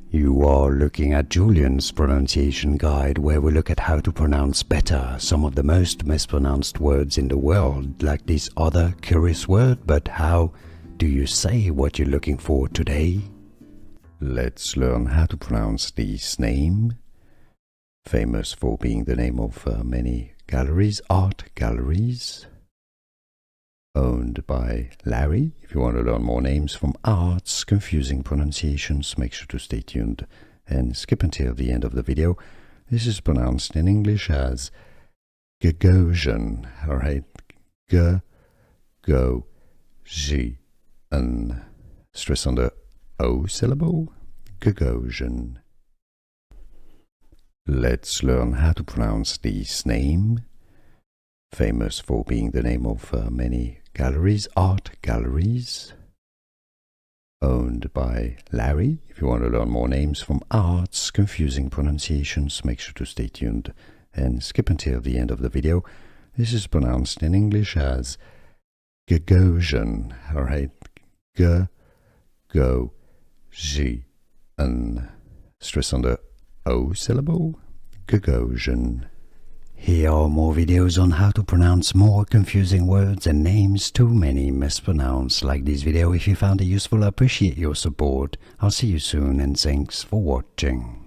You are looking at Julian's pronunciation guide, where we look at how to pronounce better some of the most mispronounced words in the world, like this other curious word. But how do you say what you're looking for today? Let's learn how to pronounce this name, famous for being the name of many galleries, art galleries, owned by Larry. If you want to learn more names from arts, confusing pronunciations, make sure to stay tuned and skip until the end of the video. This is pronounced in English as Gagosian, alright? G-Go-G-N. Stress on the O syllable, Gagosian. Let's learn how to pronounce this name, famous for being the name of many galleries, art galleries, owned by Larry. If you want to learn more names from arts, confusing pronunciations, make sure to stay tuned and skip until the end of the video. This is pronounced in English as Gagosian, alright? G-Go-G-N. Stress on the O syllable, Gagosian. Here are more videos on how to pronounce more confusing words and names too many mispronounced. Like this video if you found it useful. I appreciate your support. I'll see you soon and thanks for watching.